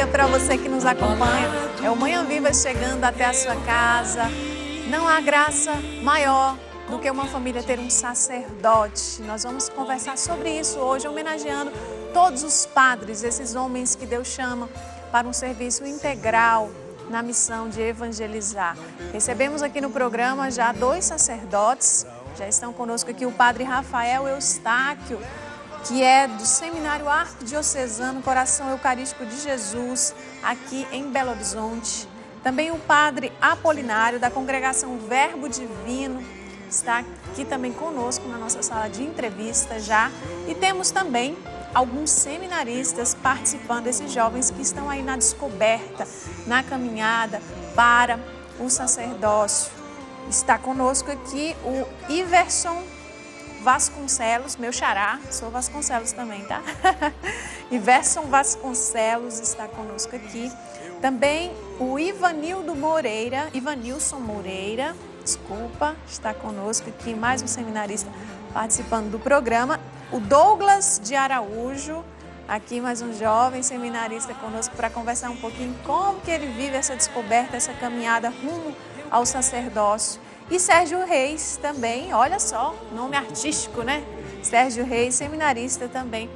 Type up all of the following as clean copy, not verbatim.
dia para você que nos acompanha. É o Manhã Viva chegando até a sua casa. Não há graça maior do que uma família ter um sacerdote. Nós vamos conversar sobre isso hoje, homenageando todos os padres, esses homens que Deus chama para um serviço integral na missão de evangelizar. Recebemos aqui no programa já 2 sacerdotes, já estão conosco aqui o padre Rafael Eustáquio, que é do Seminário Arquidiocesano Coração Eucarístico de Jesus, aqui em Belo Horizonte. Também o padre Apolinário, da Congregação Verbo Divino, está aqui também conosco na nossa sala de entrevista já. E temos também alguns seminaristas participando, esses jovens que estão aí na descoberta, na caminhada para o sacerdócio. Está conosco aqui o Iverson Vasconcelos, meu xará, sou Vasconcelos também, tá? Iverson Vasconcelos está conosco aqui. Também o Ivanilson Moreira, está conosco aqui, mais um seminarista participando do programa. O Douglas de Araújo, aqui mais um jovem seminarista conosco para conversar um pouquinho como que ele vive essa descoberta, essa caminhada rumo ao sacerdócio. E Sérgio Reis também, olha só, nome artístico, né? Sérgio Reis, seminarista também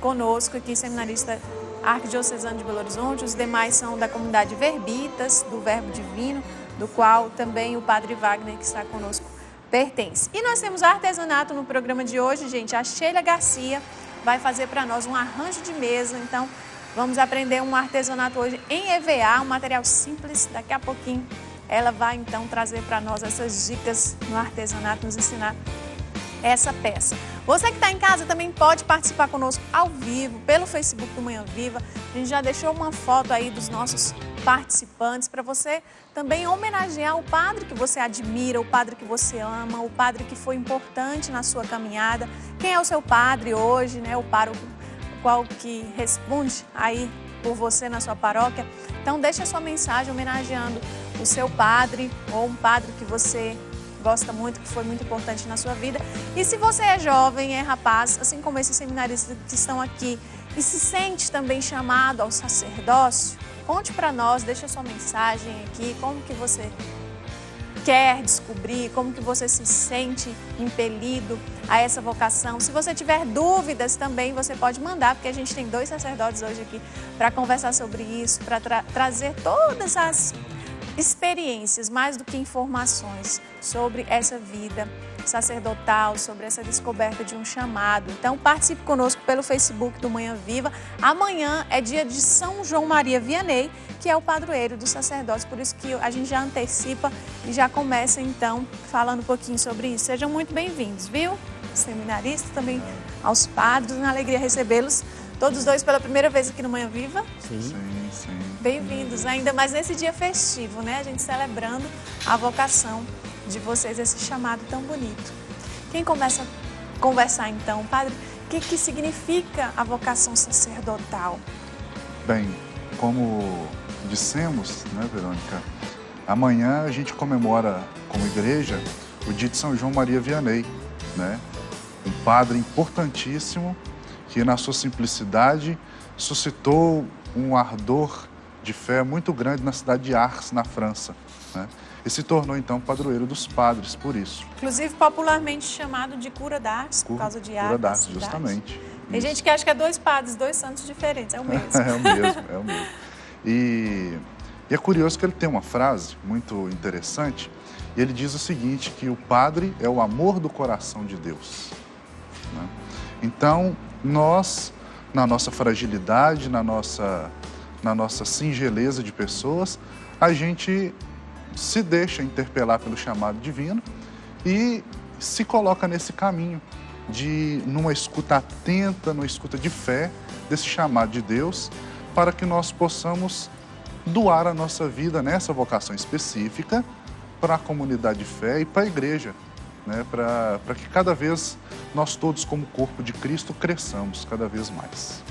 conosco aqui, seminarista arquidiocesano de Belo Horizonte. Os demais são da comunidade Verbitas, do Verbo Divino, do qual também o padre Wagner, que está conosco, pertence. E nós temos artesanato no programa de hoje, gente. A Sheila Garcia vai fazer para nós um arranjo de mesa. Então, vamos aprender um artesanato hoje em EVA, um material simples. Daqui a pouquinho ela vai, então, trazer para nós essas dicas no artesanato, nos ensinar essa peça. Você que está em casa também pode participar conosco ao vivo, pelo Facebook do Manhã Viva. A gente já deixou uma foto aí dos nossos participantes para você também homenagear o padre que você admira, o padre que você ama, o padre que foi importante na sua caminhada. Quem é o seu padre hoje, né? O pároco, qual que responde aí por você na sua paróquia. Então deixa a sua mensagem homenageando o seu padre ou um padre que você gosta muito, que foi muito importante na sua vida. E se você é jovem, é rapaz, assim como esses seminaristas que estão aqui e se sente também chamado ao sacerdócio, conte para nós, deixa sua mensagem aqui, como que você quer descobrir, como que você se sente impelido a essa vocação. Se você tiver dúvidas também, você pode mandar, porque a gente tem 2 sacerdotes hoje aqui para conversar sobre isso, para trazer todas as experiências, mais do que informações, sobre essa vida sacerdotal, sobre essa descoberta de um chamado. Então, participe conosco pelo Facebook do Manhã Viva. Amanhã é dia de São João Maria Vianney, que é o padroeiro dos sacerdotes, por isso que a gente já antecipa e já começa, então, falando um pouquinho sobre isso. Sejam muito bem-vindos, viu? Seminaristas, também aos padres, uma alegria recebê-los, todos 2 pela primeira vez aqui no Manhã Viva. Sim. Bem-vindos, ainda mais nesse dia festivo, né? A gente celebrando a vocação de vocês, esse chamado tão bonito. Quem começa a conversar então, padre, o que significa a vocação sacerdotal? Bem, como dissemos, né, Verônica, amanhã a gente comemora como igreja o dia de São João Maria Vianney, né? Um padre importantíssimo que na sua simplicidade suscitou um ardor de fé muito grande na cidade de Ars, na França, né? E se tornou, então, padroeiro dos padres, por isso. Inclusive, popularmente chamado de cura d'Ars, por causa de Ars. Cura d'Ars, justamente. Tem gente que acha que é 2 padres, 2 santos diferentes, é o mesmo. É o mesmo. E é curioso que ele tem uma frase muito interessante, e ele diz o seguinte, que o padre é o amor do coração de Deus, né? Então, nós, na nossa fragilidade, na nossa singeleza de pessoas, a gente se deixa interpelar pelo chamado divino e se coloca nesse caminho numa escuta atenta, numa escuta de fé desse chamado de Deus, para que nós possamos doar a nossa vida nessa vocação específica para a comunidade de fé e para a igreja, né? Para que cada vez nós todos, como corpo de Cristo, cresçamos cada vez mais.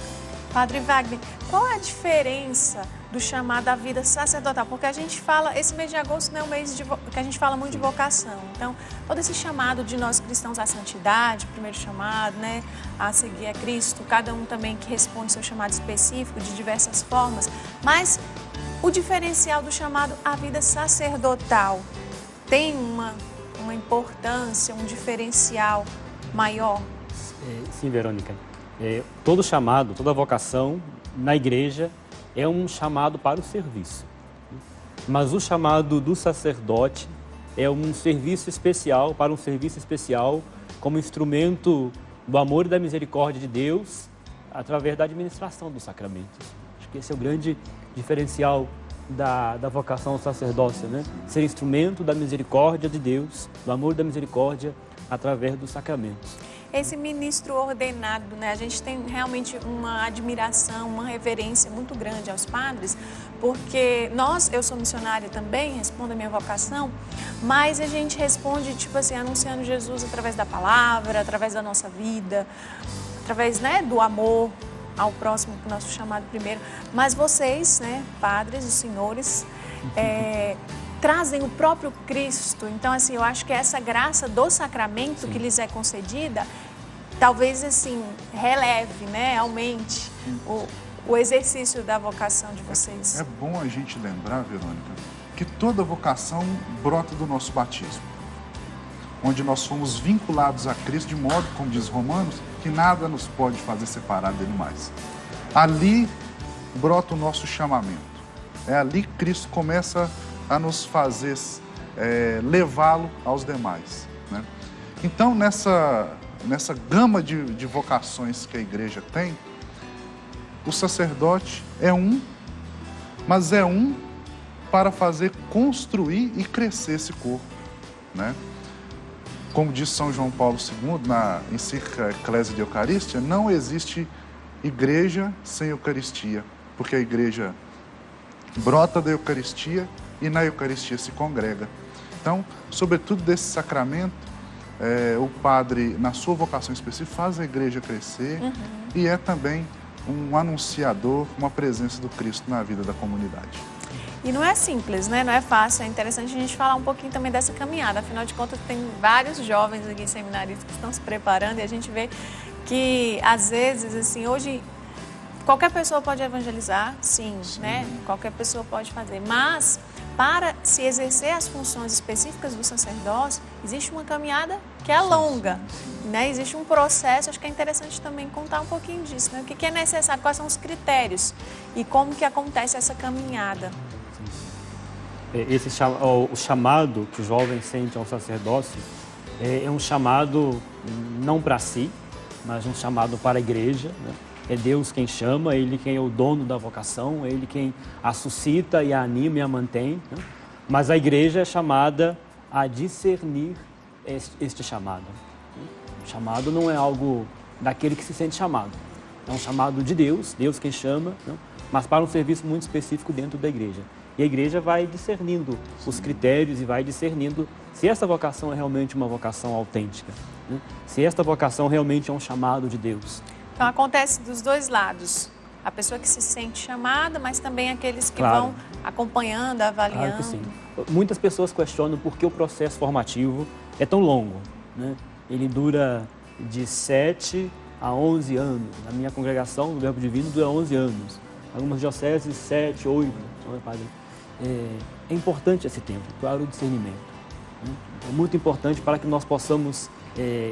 Padre Wagner, qual é a diferença do chamado à vida sacerdotal? Porque a gente fala, esse mês de agosto não é um mês que a gente fala muito de vocação. Então, todo esse chamado de nós cristãos à santidade, primeiro chamado, né, a seguir a Cristo, cada um também que responde seu chamado específico de diversas formas, mas o diferencial do chamado à vida sacerdotal tem uma importância, um diferencial maior? Sim, Verônica. Todo chamado, toda vocação na igreja é um chamado para o serviço. Mas o chamado do sacerdote é um serviço especial, para um serviço especial, como instrumento do amor e da misericórdia de Deus, através da administração dos sacramentos. Acho que esse é o grande diferencial da vocação ao sacerdócio, né? Ser instrumento da misericórdia de Deus, do amor e da misericórdia, através dos sacramentos. Esse ministro ordenado, né? A gente tem realmente uma admiração, uma reverência muito grande aos padres, porque eu sou missionária também, respondo a minha vocação, mas a gente responde, tipo assim, anunciando Jesus através da palavra, através da nossa vida, através, né, do amor ao próximo, nosso chamado primeiro. Mas vocês, né, padres, os senhores, trazem o próprio Cristo. Então, assim, eu acho que essa graça do sacramento que lhes é concedida, talvez, assim, releve, né, aumente o exercício da vocação de vocês. É bom a gente lembrar, Verônica, que toda vocação brota do nosso batismo, onde nós fomos vinculados a Cristo de modo, como diz Romanos, que nada nos pode fazer separar dele mais. Ali brota o nosso chamamento. É ali que Cristo começa a nos fazer levá-lo aos demais, né? Então, nessa gama de vocações que a igreja tem, o sacerdote é mas é para fazer construir e crescer esse corpo, né? Como diz São João Paulo II, na encíclica Ecclesia de Eucaristia, não existe igreja sem Eucaristia, porque a igreja brota da Eucaristia e na Eucaristia se congrega. Então, sobretudo desse sacramento, o padre, na sua vocação específica, faz a igreja crescer e é também um anunciador, uma presença do Cristo na vida da comunidade. E não é simples, né? Não é fácil. É interessante a gente falar um pouquinho também dessa caminhada. Afinal de contas, tem vários jovens aqui seminaristas que estão se preparando e a gente vê que, às vezes, assim, hoje, qualquer pessoa pode evangelizar, sim, né? Qualquer pessoa pode fazer. Mas, para se exercer as funções específicas do sacerdócio, existe uma caminhada que é longa, né? Existe um processo, acho que é interessante também contar um pouquinho disso, né? O que é necessário, quais são os critérios e como que acontece essa caminhada. O chamado que o jovem sente ao sacerdócio é um chamado não para si, mas um chamado para a igreja, né? É Deus quem chama, Ele quem é o dono da vocação, Ele quem a suscita e a anima e a mantém, né? Mas a igreja é chamada a discernir este chamado. O chamado não é algo daquele que se sente chamado, é um chamado de Deus, Deus quem chama, né? Mas para um serviço muito específico dentro da igreja. E a igreja vai discernindo os critérios e vai discernindo se essa vocação é realmente uma vocação autêntica, né? Se esta vocação realmente é um chamado de Deus. Então, acontece dos dois lados. A pessoa que se sente chamada, mas também aqueles que vão acompanhando, avaliando. Claro que sim. Muitas pessoas questionam por que o processo formativo é tão longo, né? Ele dura de 7 a 11 anos. Na minha congregação, o Verbo Divino dura 11 anos. Algumas dioceses, 7, 8. É importante esse tempo para o discernimento, né? É muito importante para que nós possamos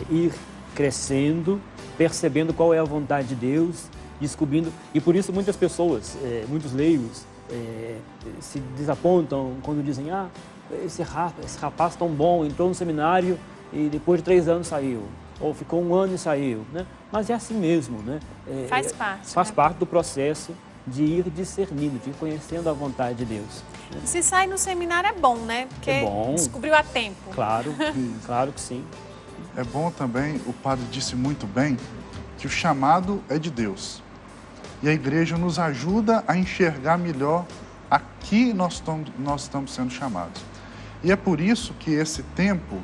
ir crescendo, percebendo qual é a vontade de Deus, descobrindo. E por isso muitas pessoas, muitos leigos, se desapontam quando dizem: esse rapaz tão bom, entrou no seminário e depois de 3 anos saiu, ou ficou 1 ano e saiu, né? Mas é assim mesmo, né? Faz parte. Faz né? parte do processo de ir discernindo, de ir conhecendo a vontade de Deus. Se sai no seminário é bom, né? Porque é bom. Descobriu a tempo. Claro, claro que sim. É bom também, o padre disse muito bem, que o chamado é de Deus. E a igreja nos ajuda a enxergar melhor a que nós estamos sendo chamados. E é por isso que esse tempo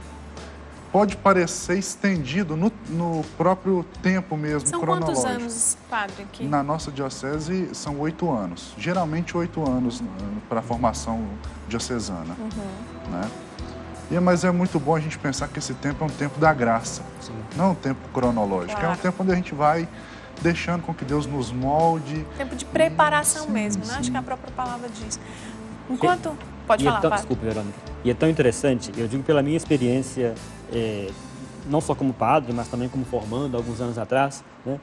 pode parecer estendido no próprio tempo mesmo, São cronológico. quantos anos, padre, aqui? Na nossa diocese são 8 anos, geralmente 8 anos para a formação diocesana. Né? Mas é muito bom a gente pensar que esse tempo é um tempo da graça, não é um tempo cronológico, é um tempo onde a gente vai deixando com que Deus nos molde. Tempo de preparação mesmo, né? Acho que a própria palavra diz. Enquanto... Pode falar, padre. Desculpa, Verônica. E é tão interessante, eu digo pela minha experiência, não só como padre, mas também como formando, alguns anos atrás, né?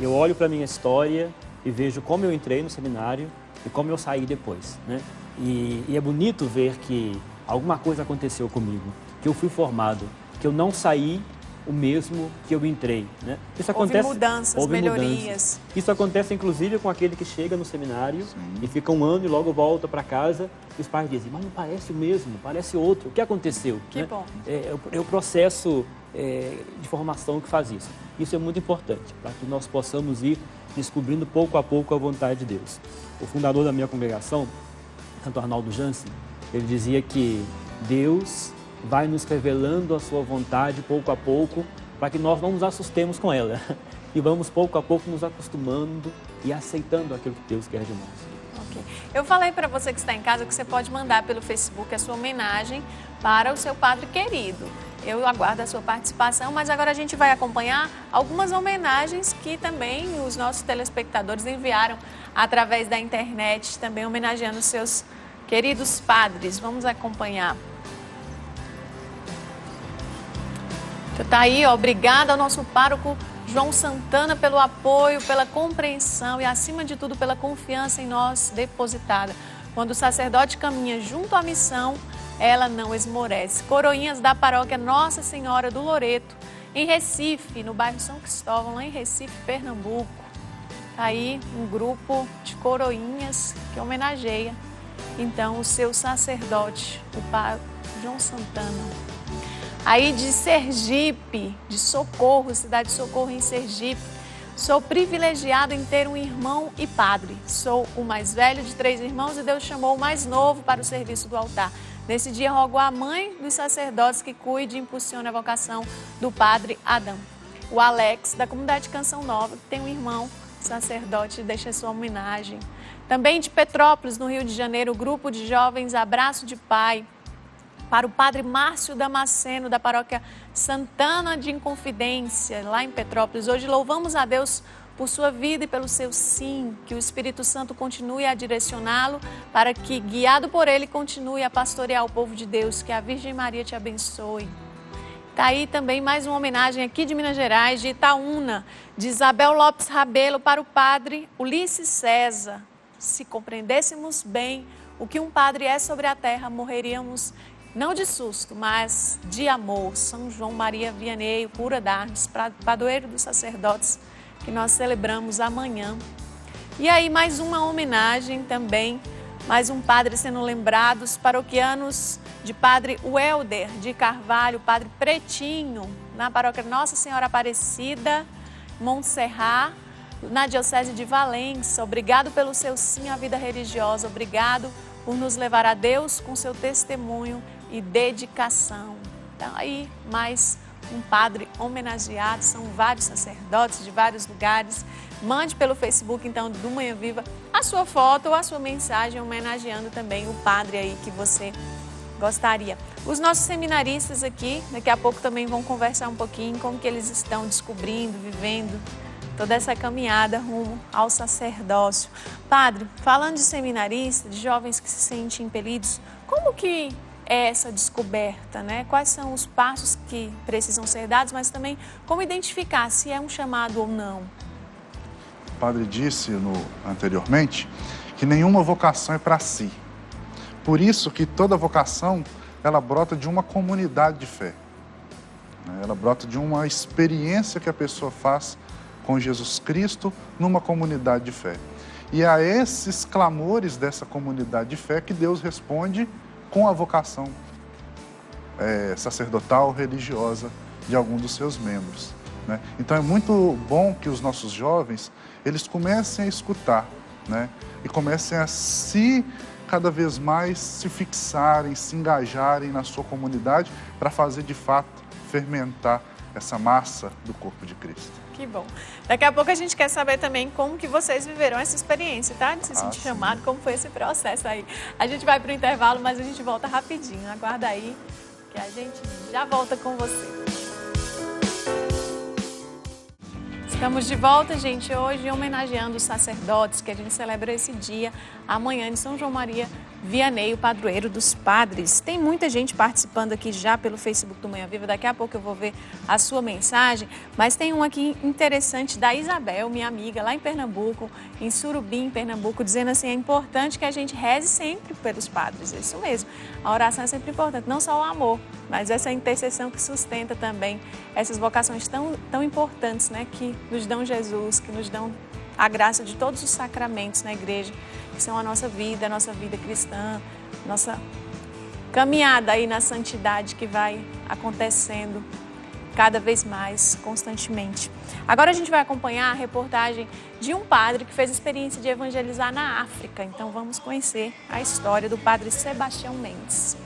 Eu olho para a minha história e vejo como eu entrei no seminário e como eu saí depois, né? E é bonito ver que alguma coisa aconteceu comigo, que eu fui formado, que eu não saí o mesmo que eu entrei, né? Isso acontece, houve melhorias. Isso acontece, inclusive, com aquele que chega no seminário e fica um ano e logo volta para casa e os pais dizem, mas não parece o mesmo, parece outro. O que aconteceu? Que bom. É o processo de formação que faz isso. Isso é muito importante, para que nós possamos ir descobrindo pouco a pouco a vontade de Deus. O fundador da minha congregação, Santo Arnaldo Jansen, ele dizia que Deus vai nos revelando a sua vontade pouco a pouco, para que nós não nos assustemos com ela. E vamos pouco a pouco nos acostumando e aceitando aquilo que Deus quer de nós. Ok. Eu falei para você que está em casa que você pode mandar pelo Facebook a sua homenagem para o seu padre querido. Eu aguardo a sua participação, mas agora a gente vai acompanhar algumas homenagens que também os nossos telespectadores enviaram através da internet, também homenageando os seus queridos padres. Vamos acompanhar. Tá aí, ó, obrigada ao nosso pároco João Santana pelo apoio, pela compreensão e, acima de tudo, pela confiança em nós depositada. Quando o sacerdote caminha junto à missão, ela não esmorece. Coroinhas da paróquia Nossa Senhora do Loreto, em Recife, no bairro São Cristóvão, lá em Recife, Pernambuco. Tá aí um grupo de coroinhas que homenageia, então, o seu sacerdote, o pároco João Santana. Aí de Sergipe, de Socorro, cidade de Socorro em Sergipe. Sou privilegiado em ter um irmão e padre. Sou o mais velho de 3 irmãos e Deus chamou o mais novo para o serviço do altar. Nesse dia rogo à mãe dos sacerdotes que cuide e impulsione a vocação do padre Adão. O Alex, da comunidade Canção Nova, que tem um irmão sacerdote, deixa sua homenagem. Também de Petrópolis, no Rio de Janeiro, o grupo de jovens Abraço de Pai. Para o padre Márcio Damasceno, da paróquia Santana de Inconfidência, lá em Petrópolis. Hoje louvamos a Deus por sua vida e pelo seu sim, que o Espírito Santo continue a direcioná-lo para que, guiado por ele, continue a pastorear o povo de Deus. Que a Virgem Maria te abençoe. Está aí também mais uma homenagem aqui de Minas Gerais, de Itaúna, de Isabel Lopes Rabelo, para o padre Ulisses César. Se compreendêssemos bem o que um padre é sobre a terra, morreríamos não de susto, mas de amor. São João Maria Vianney, o cura d'Artes, padroeiro dos sacerdotes, que nós celebramos amanhã. E aí mais uma homenagem também, mais um padre sendo lembrado, os paroquianos de padre Welder de Carvalho, padre Pretinho, na paróquia Nossa Senhora Aparecida, Montserrat, na diocese de Valença. Obrigado pelo seu sim à vida religiosa, obrigado por nos levar a Deus com seu testemunho e dedicação. Então aí mais um padre homenageado, são vários sacerdotes de vários lugares. Mande pelo Facebook então do Manhã Viva a sua foto ou a sua mensagem homenageando também o padre aí que você gostaria. Os nossos seminaristas aqui, daqui a pouco também vão conversar um pouquinho como que eles estão descobrindo, vivendo toda essa caminhada rumo ao sacerdócio. Padre, falando de seminarista, de jovens que se sentem impelidos, como que é essa descoberta, né? Quais são os passos que precisam ser dados, mas também como identificar se é um chamado ou não? O padre disse anteriormente que nenhuma vocação é para si. Por isso que toda vocação, ela brota de uma comunidade de fé. Ela brota de uma experiência que a pessoa faz com Jesus Cristo numa comunidade de fé. E a esses clamores dessa comunidade de fé que Deus responde com a vocação sacerdotal, religiosa de algum dos seus membros. Né? Então é muito bom que os nossos jovens, eles comecem a escutar, né? E comecem a cada vez mais se fixarem, se engajarem na sua comunidade para fazer de fato fermentar essa massa do corpo de Cristo. Que bom. Daqui a pouco a gente quer saber também como que vocês viveram essa experiência, tá? De se sentir chamado, como foi esse processo aí. A gente vai para o intervalo, mas a gente volta rapidinho. Aguarda aí que a gente já volta com você. Estamos de volta, gente, hoje homenageando os sacerdotes, que a gente celebra esse dia, amanhã, de São João Maria Vianney, o padroeiro dos padres. Tem muita gente participando aqui já pelo Facebook do Manhã Viva, daqui a pouco eu vou ver a sua mensagem, mas tem um aqui interessante da Isabel, minha amiga, lá em Pernambuco, em Surubim, em Pernambuco, dizendo assim, é importante que a gente reze sempre pelos padres, é isso mesmo, a oração é sempre importante, não só o amor, mas essa intercessão que sustenta também essas vocações tão importantes, né, que nos dão Jesus, que nos dão a graça de todos os sacramentos na igreja, que são a nossa vida cristã, nossa caminhada aí na santidade que vai acontecendo cada vez mais, constantemente. Agora a gente vai acompanhar a reportagem de um padre que fez a experiência de evangelizar na África. Então vamos conhecer a história do padre Sebastião Mendes.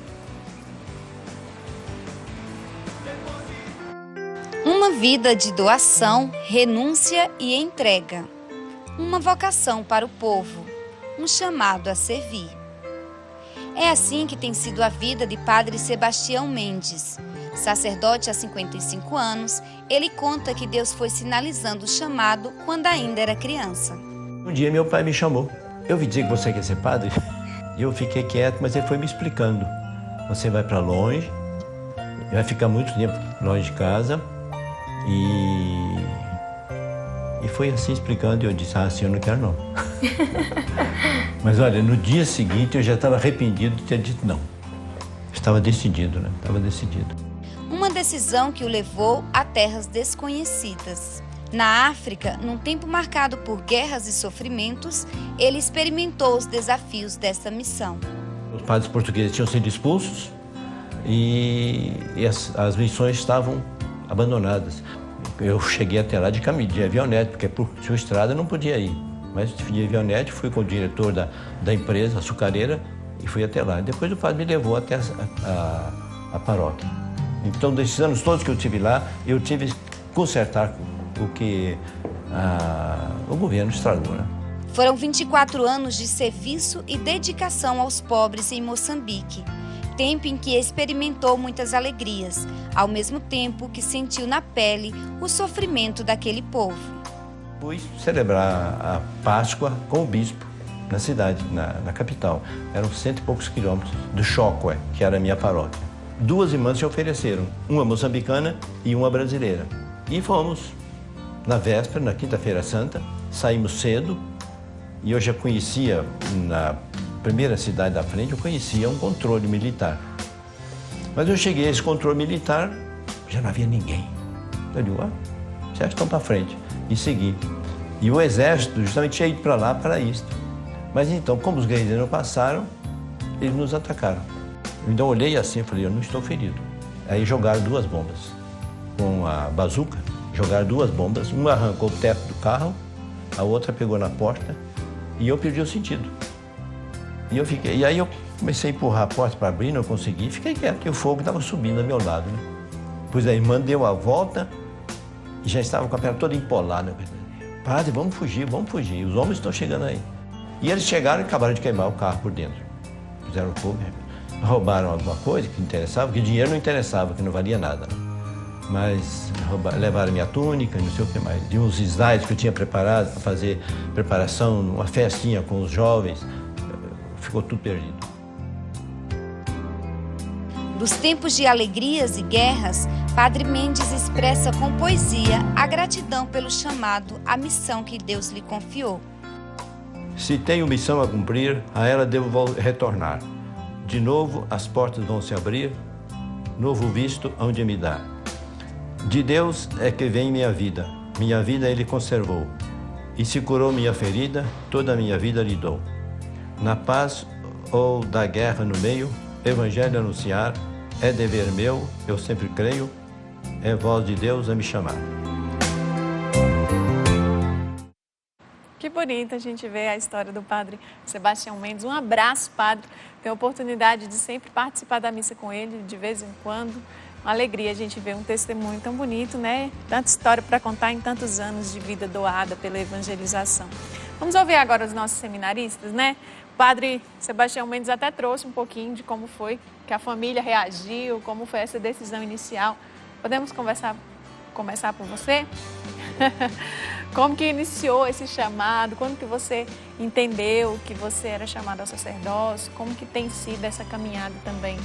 Uma vida de doação, renúncia e entrega. Uma vocação para o povo, um chamado a servir. É assim que tem sido a vida de Padre Sebastião Mendes. Sacerdote há 55 anos, ele conta que Deus foi sinalizando o chamado quando ainda era criança. Um dia meu pai me chamou. Eu ouvi dizer que você quer ser padre? E eu fiquei quieto, mas ele foi me explicando. Você vai para longe, vai ficar muito tempo longe de casa. E foi assim explicando, e eu disse, assim eu não quero não. Mas olha, no dia seguinte eu já estava arrependido de ter dito não. Estava decidido, né? Estava decidido. Uma decisão que o levou a terras desconhecidas. Na África, num tempo marcado por guerras e sofrimentos, ele experimentou os desafios dessa missão. Os padres portugueses tinham sido expulsos e as missões estavam abandonadas. Eu cheguei até lá de aviãonete, porque por sua estrada eu não podia ir. Mas de aviãonete, fui com o diretor da empresa, açucareira, e fui até lá. Depois o padre me levou até a paróquia. Então, desses anos todos que eu estive lá, eu tive que consertar o que o governo estragou, né? Foram 24 anos de serviço e dedicação aos pobres em Moçambique. Tempo em que experimentou muitas alegrias, ao mesmo tempo que sentiu na pele o sofrimento daquele povo. Fui celebrar a Páscoa com o bispo na cidade, na capital. Eram 100 e poucos quilômetros do Chocó, que era a minha paróquia. 2 irmãs se ofereceram, uma moçambicana e uma brasileira. E fomos na véspera, na quinta-feira santa, saímos cedo e eu já conhecia na primeira cidade da frente, eu conhecia um controle militar. Mas eu cheguei a esse controle militar, já não havia ninguém. Eu digo, vocês estão para frente. E segui. E o exército justamente tinha ido para lá para isso. Mas então, como os guerrilheiros não passaram, eles nos atacaram. Então eu olhei assim e falei, eu não estou ferido. Aí jogaram 2 bombas. Com a bazuca, jogaram 2 bombas. Uma arrancou o teto do carro, a outra pegou na porta e eu perdi o sentido. E aí eu comecei a empurrar a porta para abrir, não consegui, fiquei quieto, porque o fogo estava subindo ao meu lado, né? Pois a irmã deu a volta e já estava com a perna toda empolada. Padre, vamos fugir, os homens estão chegando aí. E eles chegaram e acabaram de queimar o carro por dentro. Fizeram fogo, roubaram alguma coisa que interessava, que dinheiro não interessava, que não valia nada. Mas levaram minha túnica, não sei o que mais. De uns slides que eu tinha preparado para fazer preparação, uma festinha com os jovens. Ficou tudo perdido. Dos tempos de alegrias e guerras, Padre Mendes expressa com poesia a gratidão pelo chamado à missão que Deus lhe confiou. Se tenho missão a cumprir, a ela devo retornar. De novo as portas vão se abrir, novo visto hão de me dar. De Deus é que vem minha vida Ele conservou. E se curou minha ferida, toda a minha vida lhe dou. Na paz ou da guerra no meio, evangelho anunciar, é dever meu, eu sempre creio, é voz de Deus a me chamar. Que bonito a gente ver a história do Padre Sebastião Mendes. Um abraço, Padre. Tenho a oportunidade de sempre participar da missa com ele, de vez em quando. Uma alegria a gente ver um testemunho tão bonito, né? Tanta história para contar em tantos anos de vida doada pela evangelização. Vamos ouvir agora os nossos seminaristas, né? O padre Sebastião Mendes até trouxe um pouquinho de como foi que a família reagiu, como foi essa decisão inicial. Podemos começar por você? Como que iniciou esse chamado? Quando que você entendeu que você era chamado ao sacerdócio? Como que tem sido essa caminhada também?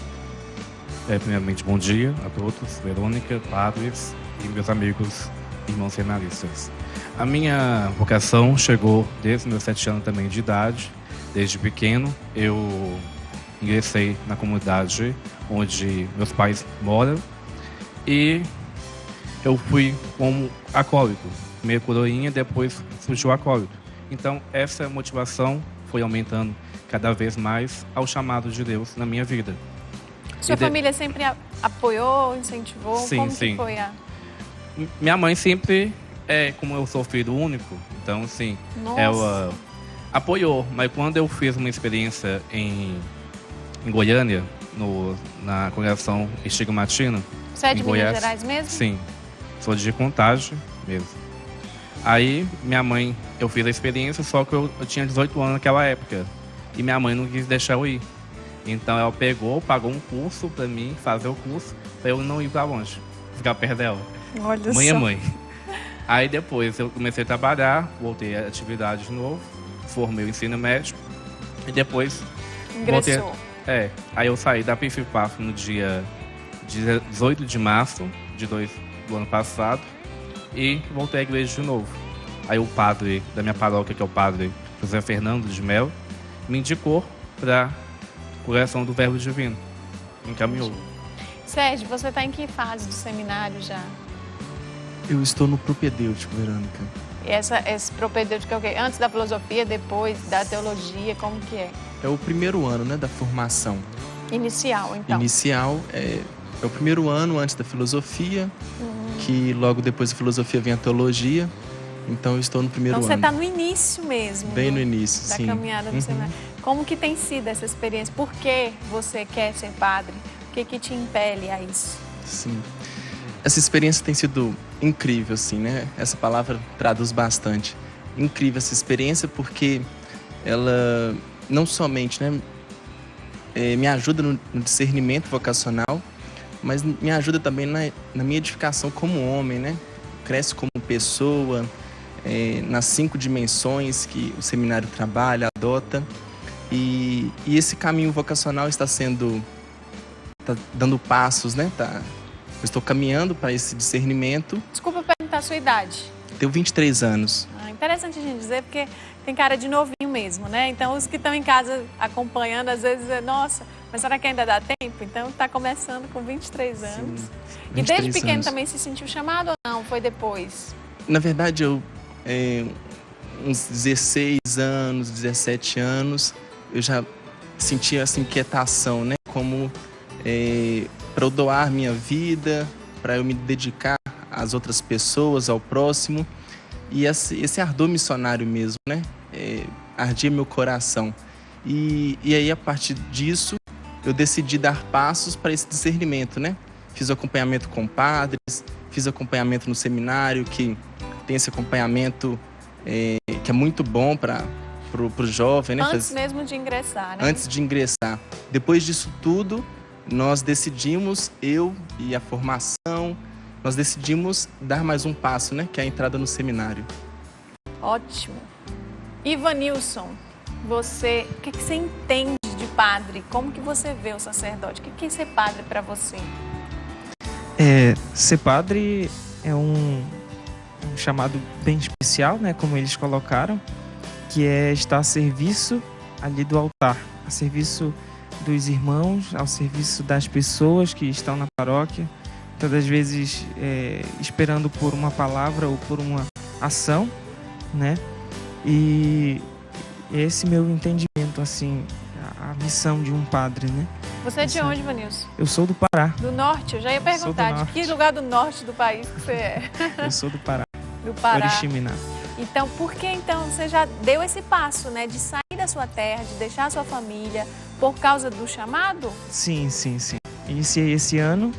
Primeiramente, bom dia a todos, Verônica, padres e meus amigos, irmãos seminaristas. A minha vocação chegou desde meus 7 anos também de idade. Desde pequeno, eu ingressei na comunidade onde meus pais moram e eu fui como acólito. Primeiro coroinha, depois surgiu acólito. Então, essa motivação foi aumentando cada vez mais ao chamado de Deus na minha vida. Sua família sempre apoiou, incentivou? Sim, como sim. Que foi Minha mãe sempre, como eu sou filho único, então, assim, Nossa. ela apoiou. Mas quando eu fiz uma experiência em Goiânia, na congregação Estigmatina, Você é de em Minas Goiás, Gerais mesmo? Sim, sou de Contagem mesmo. Aí, minha mãe, eu fiz a experiência, só que eu tinha 18 anos naquela época. E minha mãe não quis deixar eu ir. Então, ela pagou um curso pra mim, fazer o curso, pra eu não ir pra longe, ficar perto dela. Olha Mãe é só. mãe. Aí, depois, eu comecei a trabalhar, voltei à atividade de novo, formei o ensino médio. E depois... Ingressou. Aí eu saí da PIFPAF no dia 18 de março do ano passado e voltei à igreja de novo. Aí o padre da minha paróquia, que é o padre José Fernando de Melo, me indicou para congregação do Verbo Divino. Me encaminhou. Sérgio, você está em que fase do seminário já? Eu estou no propedêutico, Verônica. E esse propedêutico é o quê? Antes da filosofia, depois da teologia, como que é? É o primeiro ano, né, da formação. Inicial, então. Inicial é o primeiro ano antes da filosofia, que logo depois da filosofia vem a teologia. Então eu estou no primeiro Então ano. você está no início mesmo. Bem no início, da sim. caminhada do seminário. Como que tem sido essa experiência? Por que você quer ser padre? O que te impele a isso? Sim. Essa experiência tem sido incrível, assim, né? Essa palavra traduz bastante. Incrível essa experiência porque ela não somente, né, me ajuda no discernimento vocacional, mas me ajuda também na minha edificação como homem, né? Cresce como pessoa, nas 5 dimensões que o seminário trabalha, adota. E esse caminho vocacional está dando passos, né? Eu estou caminhando para esse discernimento. Desculpa perguntar a sua idade. Tenho 23 anos. Interessante a gente dizer, porque tem cara de novinho mesmo, né? Então, os que estão em casa acompanhando, às vezes, nossa, mas será que ainda dá tempo? Então, está começando com 23 anos. Sim, 23 e desde pequeno anos. também se sentiu chamado ou não? Foi depois? Na verdade, uns 16 anos, 17 anos, eu já sentia essa inquietação, né? Como para eu doar minha vida, para eu me dedicar às outras pessoas, ao próximo. E esse ardor missionário mesmo, né? Ardia meu coração. E aí, a partir disso, eu decidi dar passos para esse discernimento, né? Fiz acompanhamento com padres, fiz acompanhamento no seminário, que tem esse acompanhamento que é muito bom para o jovem, né? Antes mesmo de ingressar, né? Antes de ingressar. Depois disso tudo, nós decidimos, eu e a formação, nós decidimos dar mais um passo, né? Que é a entrada no seminário. Ótimo. Ivanilson, o que você entende de padre? Como que você vê o sacerdote? O que é ser padre para você? Ser padre é um chamado bem especial, né? Como eles colocaram, que é estar a serviço ali do altar, a serviço dos irmãos, ao serviço das pessoas que estão na paróquia, todas as vezes esperando por uma palavra ou por uma ação, né? E esse meu entendimento, assim, a missão de um padre, né? Você é de onde, Ivanilson? Eu sou do Pará. Do norte? Eu já ia perguntar, de que lugar do norte do país que você é? Eu sou do Pará. Do Pará. Oriximiná. Então, por que então você já deu esse passo, né? De sair da sua terra, de deixar a sua família, por causa do chamado? Sim. Iniciei esse ano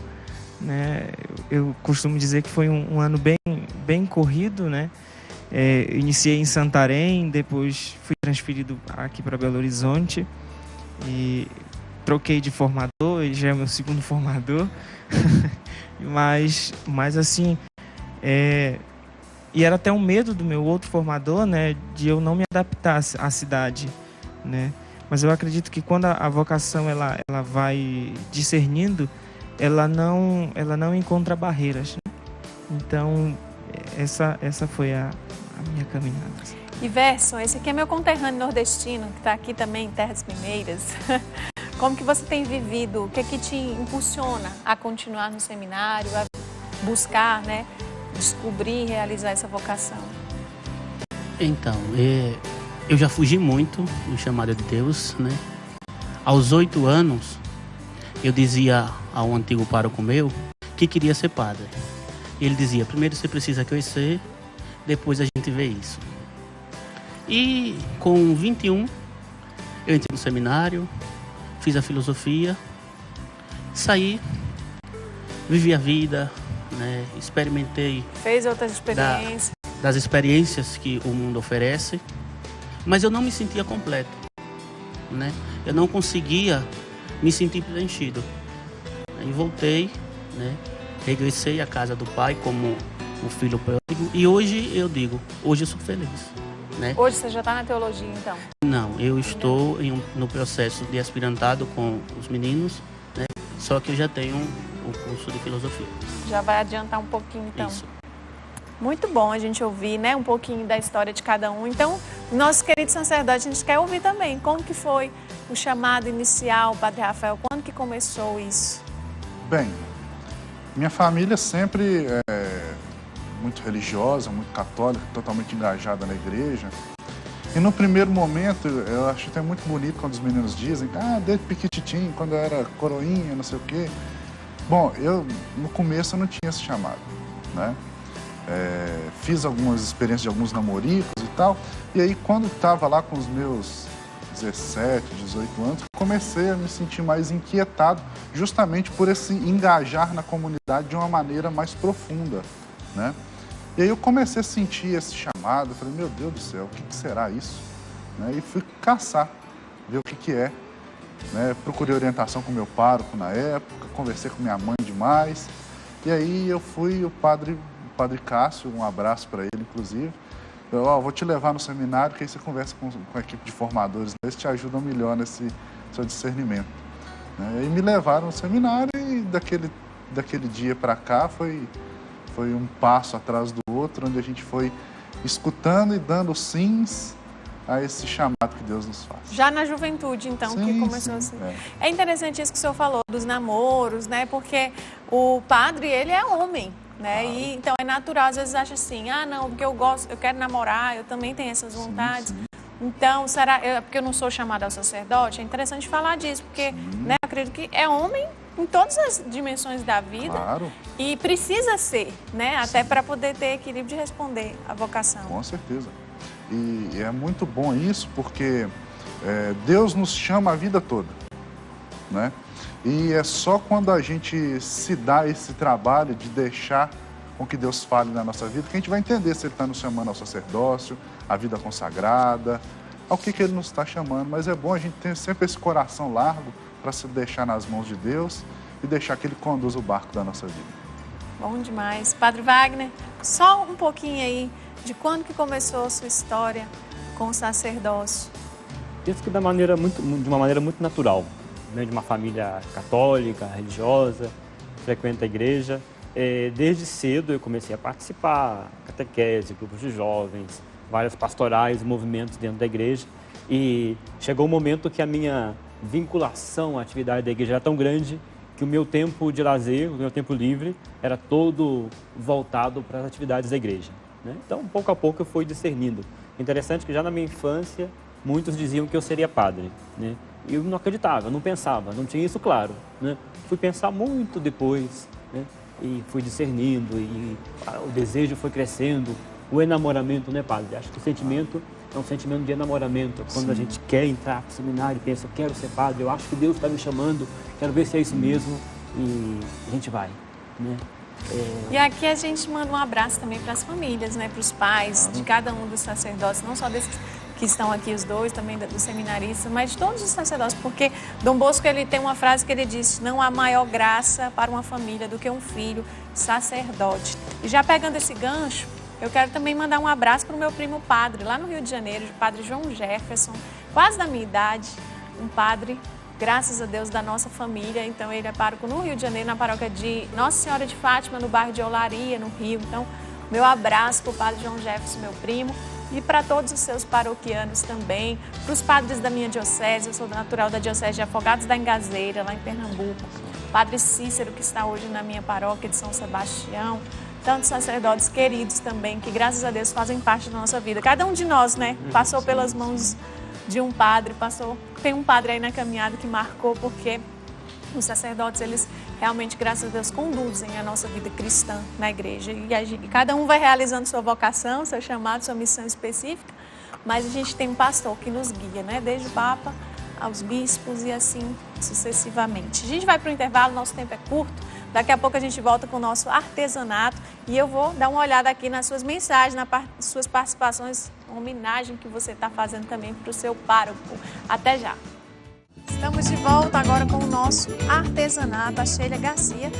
né? Eu costumo dizer que foi um ano bem corrido, né? Iniciei em Santarém, depois fui transferido aqui para Belo Horizonte e troquei de formador, ele já é meu segundo formador, mas assim, e era até um medo do meu outro formador, né, de eu não me adaptar à cidade, né? Mas eu acredito que quando a vocação ela vai discernindo, ela não encontra barreiras, né? Então essa foi a minha caminhada. Iverson, esse aqui é meu conterrâneo nordestino, que está aqui também em Terras Mineiras. Como que você tem vivido? O que é que te impulsiona a continuar no seminário, a buscar, né, descobrir e realizar essa vocação? Então, eu já fugi muito do chamado de Deus, né? Aos 8 anos, eu dizia ao antigo pároco meu que queria ser padre. Ele dizia, primeiro você precisa crescer, depois a gente vê isso. E com 21, eu entrei no seminário, fiz a filosofia, saí, vivi a vida, né? Experimentei. Fez outras experiências. Das experiências que o mundo oferece, mas eu não me sentia completo, né? Eu não conseguia me sentir preenchido. Aí voltei, né? Regressei à casa do pai como o filho pródigo e hoje eu digo, hoje eu sou feliz, né? Hoje você já está na teologia, então? Não, eu estou no processo de aspirantado com os meninos, né? Só que eu já tenho o curso de filosofia. Já vai adiantar um pouquinho, então. Isso. Muito bom a gente ouvir, né, um pouquinho da história de cada um. Então, nosso querido sacerdote, a gente quer ouvir também como que foi o chamado inicial, Padre Rafael, quando que começou isso? Bem, minha família sempre muito religiosa, muito católica, totalmente engajada na igreja. E no primeiro momento, eu acho até muito bonito quando os meninos dizem, desde piquititinho, quando eu era coroinha, não sei o quê. Bom, no começo eu não tinha esse chamado, né? Fiz algumas experiências de alguns namoricos e tal, e aí quando estava lá com os meus 17, 18 anos, comecei a me sentir mais inquietado, justamente por esse engajar na comunidade de uma maneira mais profunda, né? E aí eu comecei a sentir esse chamado, eu falei, meu Deus do céu, o que será isso? Né? E fui caçar, ver o que é, né? Procurei orientação com meu pároco na época, conversei com minha mãe demais, e aí eu fui, o padre Cássio, um abraço para ele, inclusive, vou te levar no seminário, que aí você conversa com a equipe de formadores, eles te ajudam melhor nesse seu discernimento. Né? E aí me levaram no seminário e daquele dia para cá foi um passo atrás do outro, onde a gente foi escutando e dando sims a esse chamado que Deus nos faz. Já na juventude, então, sim, que começou sim, assim. É interessante isso que o senhor falou, dos namoros, né? Porque o padre, ele é homem, né? Claro. E, então é natural, às vezes acha assim, não, porque eu quero namorar, eu também tenho essas vontades. Sim. Então, porque eu não sou chamada ao sacerdote? É interessante falar disso, porque né, eu acredito que é homem em todas as dimensões da vida. Claro. E precisa ser, né? Até para poder ter equilíbrio de responder à vocação. Com certeza. E é muito bom isso, porque Deus nos chama a vida toda, né? E é só quando a gente se dá esse trabalho de deixar com que Deus fale na nossa vida que a gente vai entender se Ele está nos chamando ao sacerdócio, à vida consagrada, ao que Ele nos está chamando. Mas é bom a gente ter sempre esse coração largo para se deixar nas mãos de Deus e deixar que Ele conduza o barco da nossa vida. Bom demais. Padre Wagner, só um pouquinho aí de quando que começou a sua história com o sacerdócio. Penso que de uma maneira muito natural, né? De uma família católica, religiosa, frequenta a igreja. Desde cedo eu comecei a participar, catequese, grupos de jovens, várias pastorais, movimentos dentro da igreja. E chegou um momento que a minha vinculação à atividade da igreja era tão grande que o meu tempo de lazer, o meu tempo livre, era todo voltado para as atividades da igreja, né? Então, pouco a pouco eu fui discernindo. Interessante que já na minha infância, muitos diziam que eu seria padre, né? E eu não acreditava, não pensava, não tinha isso claro, né? Fui pensar muito depois, né? E fui discernindo e o desejo foi crescendo, o enamoramento, né, padre? Acho que o sentimento é um sentimento de enamoramento. Quando Sim. a gente quer entrar para o seminário e pensa, eu quero ser padre, eu acho que Deus está me chamando, quero ver se é isso mesmo, e a gente vai. né? E aqui a gente manda um abraço também para as famílias, né? Para os pais de cada um dos sacerdotes, não só desses que estão aqui os dois, também dos seminaristas, mas de todos os sacerdotes, porque Dom Bosco ele tem uma frase que ele diz: não há maior graça para uma família do que um filho sacerdote. E já pegando esse gancho, eu quero também mandar um abraço para o meu primo padre, lá no Rio de Janeiro, o padre João Jefferson, quase da minha idade, um padre, graças a Deus, da nossa família. Então ele é pároco no Rio de Janeiro, na paróquia de Nossa Senhora de Fátima, no bairro de Olaria, no Rio. Então, meu abraço para o padre João Jefferson, meu primo, e para todos os seus paroquianos também, para os padres da minha diocese. Eu sou natural da diocese de Afogados da Engazeira, lá em Pernambuco. Padre Cícero, que está hoje na minha paróquia de São Sebastião. Tantos sacerdotes queridos também, que graças a Deus fazem parte da nossa vida. Cada um de nós, né, passou pelas mãos de um padre, tem um padre aí na caminhada que marcou, porque os sacerdotes, eles realmente, graças a Deus, conduzem a nossa vida cristã na igreja. E cada um vai realizando sua vocação, seu chamado, sua missão específica, mas a gente tem um pastor que nos guia, né? Desde o Papa aos bispos e assim sucessivamente. A gente vai para o intervalo, nosso tempo é curto. Daqui a pouco a gente volta com o nosso artesanato e eu vou dar uma olhada aqui nas suas mensagens, nas suas participações, uma homenagem que você está fazendo também para o seu pároco. Até já! Estamos de volta agora com o nosso artesanato. A Sheila Garcia,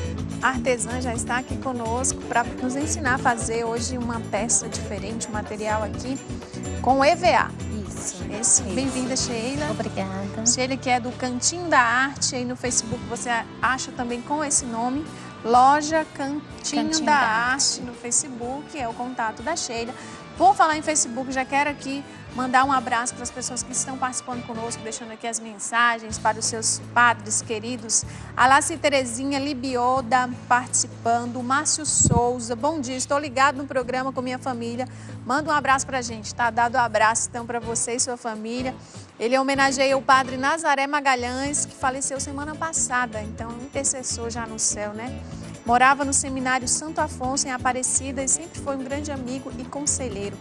artesã, já está aqui conosco para nos ensinar a fazer hoje uma peça diferente, um material aqui com EVA. Isso. Bem-vinda, Sheila. Obrigada. Sheila, que é do Cantinho da Arte, aí no Facebook você acha também com esse nome, Loja Cantinho da Arte no Facebook, é o contato da Sheila. Vou falar em Facebook, já quero aqui mandar um abraço para as pessoas que estão participando conosco, deixando aqui as mensagens para os seus padres queridos. A Lácia Terezinha Libioda participando, Márcio Souza, bom dia, estou ligado no programa com minha família. Manda um abraço para a gente, tá? Dado um abraço então para você e sua família. Ele homenageia o padre Nazaré Magalhães, que faleceu semana passada, então intercessor já no céu, né? Morava no seminário Santo Afonso, em Aparecida, e sempre foi um grande amigo e conselheiro.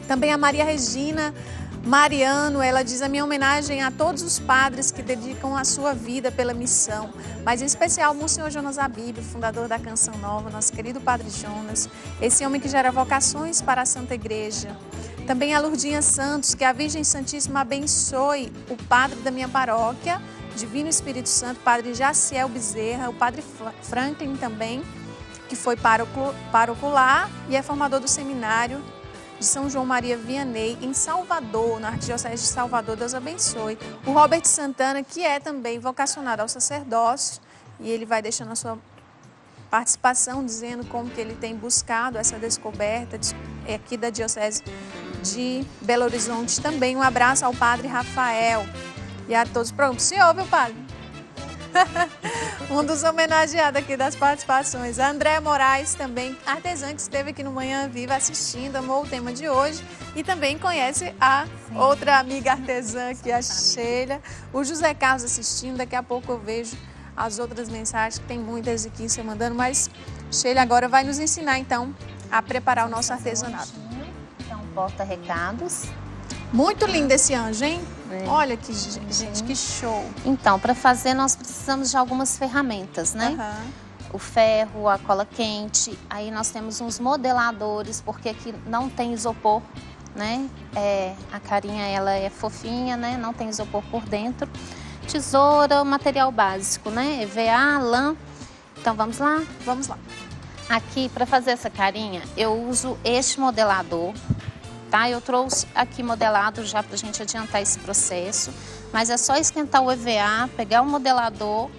Também a Maria Regina Mariano, ela diz: a minha homenagem a todos os padres que dedicam a sua vida pela missão, mas em especial ao Monsenhor Jonas Abílio, fundador da Canção Nova, nosso querido Padre Jonas, esse homem que gera vocações para a Santa Igreja. Também a Lourdinha Santos, que a Virgem Santíssima abençoe o padre da minha paróquia, Divino Espírito Santo, Padre Jaciel Bezerra, o Padre Franklin também, que foi pároco lá e é formador do seminário de São João Maria Vianney, em Salvador, na Arquidiocese de Salvador. Deus abençoe. O Robert Santana, que é também vocacionado ao sacerdócio, e ele vai deixando a sua participação, dizendo como que ele tem buscado essa descoberta aqui da Diocese de Belo Horizonte. Também um abraço ao Padre Rafael e a todos. Pronto, se ouve o padre? Um dos homenageados aqui das participações. A Andréa Moraes, também artesã, que esteve aqui no Manhã Viva assistindo, amou o tema de hoje e também conhece a outra amiga artesã aqui, a Sheila. O José Carlos assistindo, daqui a pouco eu vejo as outras mensagens, que tem muitas aqui você mandando, mas Sheila agora vai nos ensinar então a preparar o nosso artesanato. Então, porta-recados. Muito lindo esse anjo, hein? Olha que gente, que show. Então, para fazer nós precisamos de algumas ferramentas, né? O ferro, a cola quente, aí nós temos uns modeladores, porque aqui não tem isopor, né? A carinha, ela é fofinha, né? Não tem isopor por dentro. Tesoura, material básico, né? EVA, lã. Então, vamos lá? Vamos lá. Aqui, para fazer essa carinha, eu uso este modelador. Tá? Eu trouxe aqui modelado já para a gente adiantar esse processo, mas é só esquentar o EVA, pegar o modelador,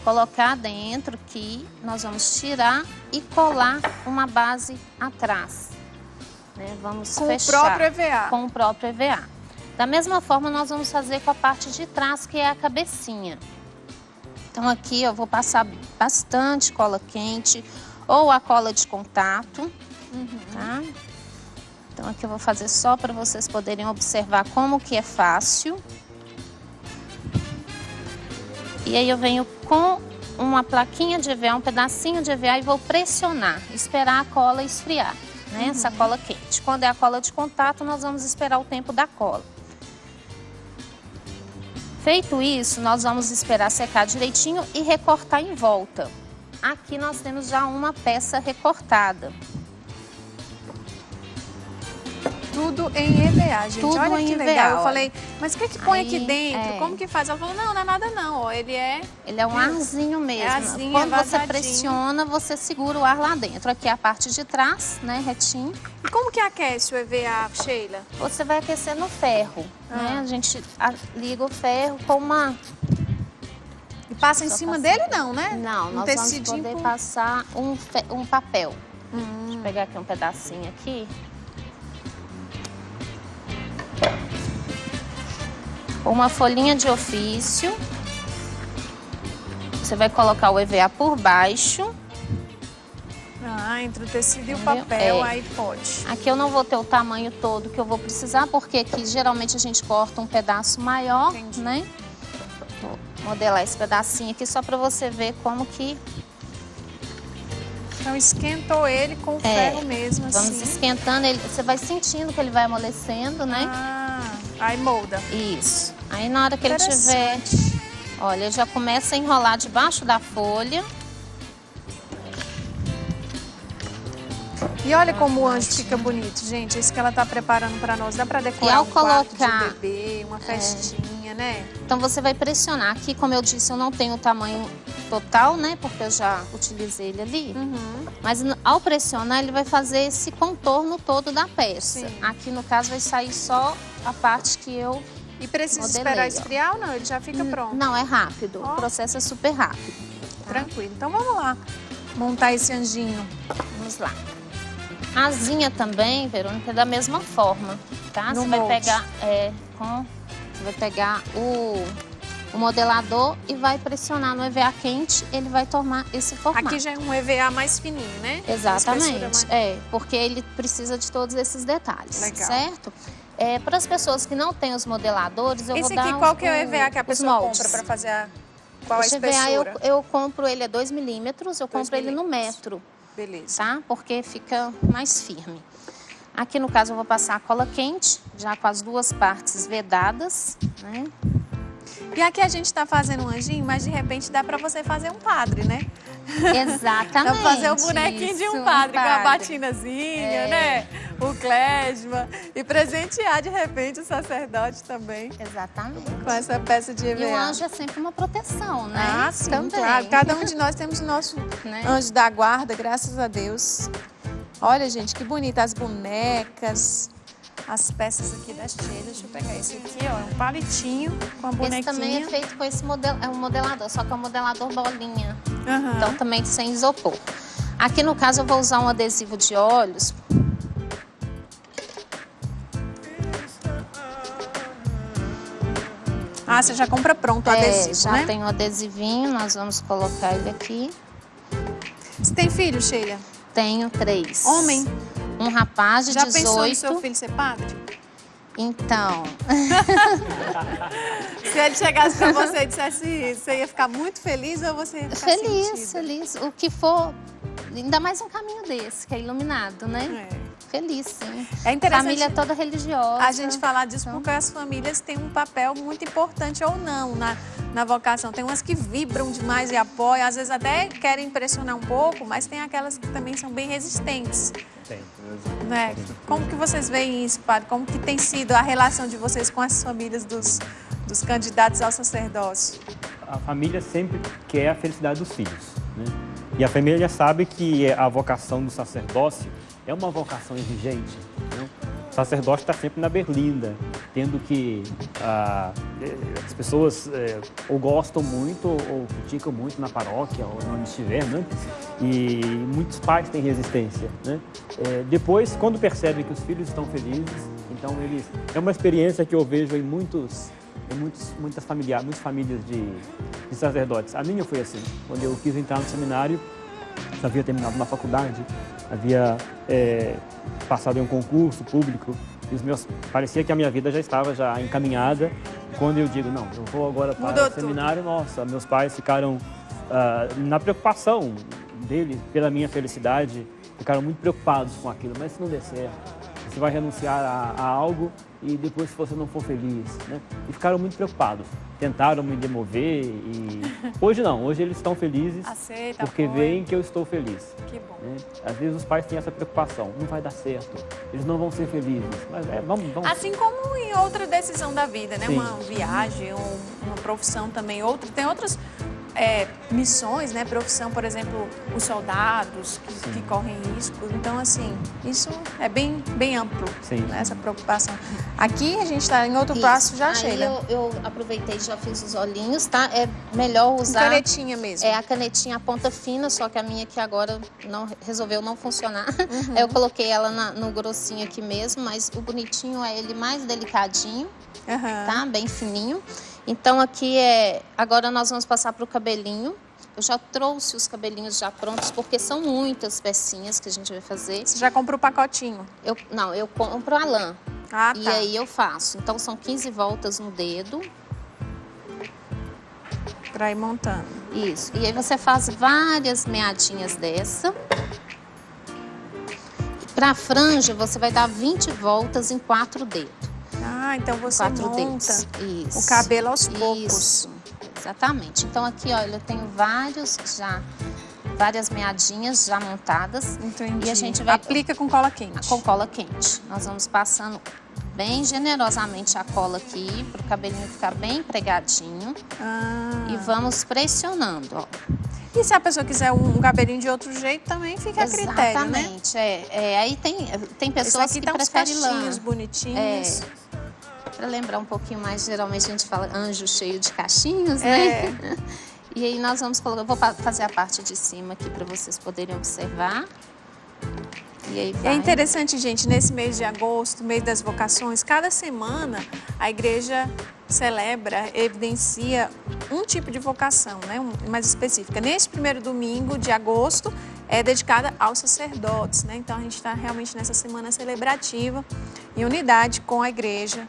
colocar dentro aqui, nós vamos tirar e colar uma base atrás. Né? Vamos fechar. Com o próprio EVA? Com o próprio EVA. Da mesma forma, nós vamos fazer com a parte de trás, que é a cabecinha. Então aqui eu vou passar bastante cola quente ou a cola de contato, tá? Então aqui eu vou fazer só para vocês poderem observar como que é fácil. E aí eu venho com uma plaquinha de EVA, um pedacinho de EVA e vou pressionar, esperar a cola esfriar, né? Essa cola quente. Quando é a cola de contato, nós vamos esperar o tempo da cola. Feito isso, nós vamos esperar secar direitinho e recortar em volta. Aqui nós temos já uma peça recortada. Tudo em EVA, gente. Tudo Olha em que EVA, legal. Eu olha. falei, mas o que põe Aí, aqui dentro? é. Como que faz? Ela falou, não é nada não. Ó, ele é um arzinho mesmo. arzinho, Quando você vazadinho. pressiona, você segura o ar lá dentro. Aqui é a parte de trás, né, retinho. E como que aquece o EVA, Sheila? Você vai aquecer no ferro, né? A gente liga o ferro com uma... E passa em Só cima passar. dele não, né? Não, nós vamos tecidinho poder com- passar um papel. Deixa eu pegar aqui um pedacinho aqui. Uma folhinha de ofício. Você vai colocar o EVA por baixo. Ah, entre o tecido e o Entendeu? papel, É. aí pode. Aqui eu não vou ter o tamanho todo que eu vou precisar, porque aqui geralmente a gente corta um pedaço maior, Entendi. né? Vou modelar esse pedacinho aqui só para você ver como que... Então esquentou ele com o ferro mesmo, Vamos assim. esquentando ele. Você vai sentindo que ele vai amolecendo, né? Ah, aí molda. Isso. Aí na hora que ele tiver... Interessante. Olha, já começa a enrolar debaixo da folha. E olha como o anjo fica bonito, gente. Isso que ela tá preparando para nós. Dá para E decorar ao um quarto colocar- de bebê, uma festinha, né? Então você vai pressionar. Aqui, como eu disse, eu não tenho o tamanho total, né? Porque eu já utilizei ele ali. Mas ao pressionar, ele vai fazer esse contorno todo da peça. Sim. Aqui, no caso, vai sair só a parte que eu... E precisa modelei, esperar ó. esfriar ou não? Ele já fica pronto? Não, é rápido. Ó. O processo é super rápido. Tranquilo. Então vamos lá montar esse anjinho. Vamos lá. A asinha também, Verônica, é da mesma forma, tá? No Você vai molde. pegar, você vai pegar o modelador e vai pressionar no EVA quente, ele vai tomar esse formato. Aqui já é um EVA mais fininho, né? Uma Exatamente, espessura mais- porque ele precisa de todos esses detalhes, Legal. certo? Para as pessoas que não têm os modeladores, eu Esse vou aqui, dar qual que é o EVA que a os pessoa moldes. compra para fazer a... Qual a Esse EVA espessura? eu compro ele a 2 milímetros, eu 2 compro ele no milímetros. metro. Beleza. Tá? Porque fica mais firme. Aqui no caso eu vou passar a cola quente, já com as duas partes vedadas, né? E aqui a gente está fazendo um anjinho, mas de repente dá para você fazer um padre, né? Exatamente. Dá pra fazer o bonequinho de isso, um padre, com a padre. batinazinha, né? O clésima. E presentear de repente o sacerdote também Exatamente. com essa peça de EVA. E o anjo é sempre uma proteção, né? Ah, sim, Também. claro. Cada um de nós temos o nosso Né? anjo da guarda, graças a Deus. Olha, gente, que bonita as bonecas, as peças aqui da Sheila. Deixa eu pegar esse aqui, ó, é um palitinho com a bonequinha. Esse também é feito com esse é um modelador, só que é um modelador bolinha. Aham. Então também sem isopor. Aqui no caso eu vou usar um adesivo de olhos. Ah, você já compra pronto o adesivo, já né? tem um adesivinho, nós vamos colocar ele aqui. Você tem filho, Sheila? Tenho 3. Homem? Um rapaz de Já 18. pensou no seu filho ser padre? Então, Se ele chegasse pra você e dissesse isso, você ia ficar muito feliz ou você ia ficar feliz, sentida? feliz. O que for, ainda mais um caminho desse, que é iluminado, né? É. Feliz, sim. É interessante Família toda religiosa. a gente falar disso Então, porque as famílias têm um papel muito importante ou não na vocação. Tem umas que vibram demais e apoiam, às vezes até querem impressionar um pouco, mas tem aquelas que também são bem resistentes. Tem. Né? Como que vocês veem isso, padre? Como que tem sido a relação de vocês com as famílias dos candidatos ao sacerdócio? A família sempre quer a felicidade dos filhos, né? E a família sabe que a vocação do sacerdócio é uma vocação exigente, né? O sacerdote está sempre na berlinda, tendo que as pessoas ou gostam muito ou criticam muito na paróquia ou onde estiver, né? E muitos pais têm resistência, né? Depois, quando percebem que os filhos estão felizes, então eles... É uma experiência que eu vejo em muitas famílias de sacerdotes. A minha foi assim, quando eu quis entrar no seminário, já havia terminado uma faculdade, havia passado em um concurso público, e parecia que a minha vida já estava encaminhada. Quando eu digo, não, eu vou agora para Mudou o seminário, nossa, meus pais ficaram na preocupação deles pela minha felicidade, ficaram muito preocupados com aquilo, mas se não der certo, você vai renunciar a algo e depois se você não for feliz, né? E ficaram muito preocupados. Tentaram me demover e... Hoje não, hoje eles estão felizes porque veem que eu estou feliz. Que bom. Né? Às vezes os pais têm essa preocupação, não vai dar certo, eles não vão ser felizes. Mas vamos. Assim como em outra decisão da vida, né? Sim. Uma viagem, uma profissão também, tem outras missões, né? Profissão, por exemplo, os soldados que correm riscos. Então, assim, isso é bem amplo, né? Essa preocupação. Aqui a gente está em outro passo já, Sheila. Eu aproveitei e já fiz os olhinhos, tá? É melhor usar... Canetinha mesmo. É a canetinha a ponta fina, só que a minha aqui agora resolveu não funcionar. Aí eu coloquei ela no grossinho aqui mesmo, mas o bonitinho é ele mais delicadinho, tá? Bem fininho. Então aqui agora nós vamos passar para o cabelinho. Eu já trouxe os cabelinhos já prontos, porque são muitas pecinhas que a gente vai fazer. Você já comprou o pacotinho? Eu compro a lã. Ah, tá. E aí eu faço. Então são 15 voltas no dedo. Para ir montando. Isso. E aí você faz várias meadinhas dessa. Para a franja, você vai dar 20 voltas em 4 dedos. Ah, então você 4 monta dedos. Isso. o cabelo aos poucos. Isso, exatamente. Então aqui, olha, eu tenho várias meadinhas já montadas. Entendi. E a gente vai... Aplica com cola quente. Com cola quente. Nós vamos passando bem generosamente a cola aqui, para o cabelinho ficar bem pregadinho. E vamos pressionando, ó. E se a pessoa quiser um cabelinho de outro jeito, também fica a critério, né? Exatamente. Aí tem pessoas que preferem lã. Bonitinhos. Para lembrar um pouquinho mais, geralmente a gente fala anjo cheio de cachinhos, né? E aí nós vamos colocar... Vou fazer a parte de cima aqui para vocês poderem observar. E aí vai. É interessante, gente, nesse mês de agosto, mês das vocações, cada semana a igreja celebra, evidencia um tipo de vocação, né? Mais específica. Neste primeiro domingo de agosto é dedicada aos sacerdotes, né? Então a gente está realmente nessa semana celebrativa, em unidade com a igreja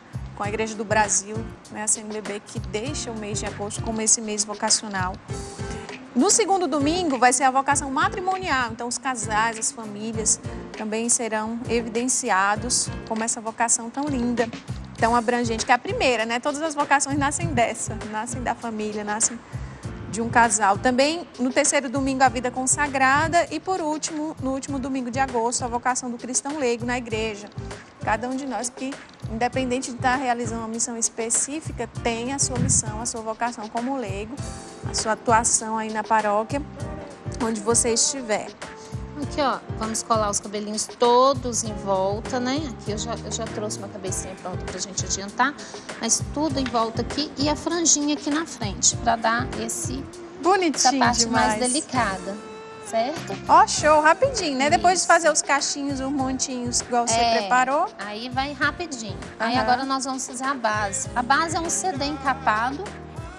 do Brasil, né? A CNBB, que deixa o mês de agosto como esse mês vocacional. No segundo domingo vai ser a vocação matrimonial, então os casais, as famílias também serão evidenciados como essa vocação tão linda, tão abrangente, que é a primeira, né? Todas as vocações nascem nascem da família, nascem de um casal. Também no terceiro domingo a vida consagrada e por último, no último domingo de agosto, a vocação do cristão leigo na igreja. Cada um de nós que, independente de estar realizando uma missão específica, tem a sua missão, a sua vocação como leigo, a sua atuação aí na paróquia, onde você estiver. Aqui, ó, vamos colar os cabelinhos todos em volta, né? Aqui eu já trouxe uma cabecinha pronta pra gente adiantar, mas tudo em volta aqui e a franjinha aqui na frente, pra dar essa parte demais. mais delicada, certo? Ó, show, rapidinho, né? Isso. Depois de fazer os cachinhos, os montinhos, igual você preparou. Aí vai rapidinho. Aí agora nós vamos fazer a base. A base é um CD encapado,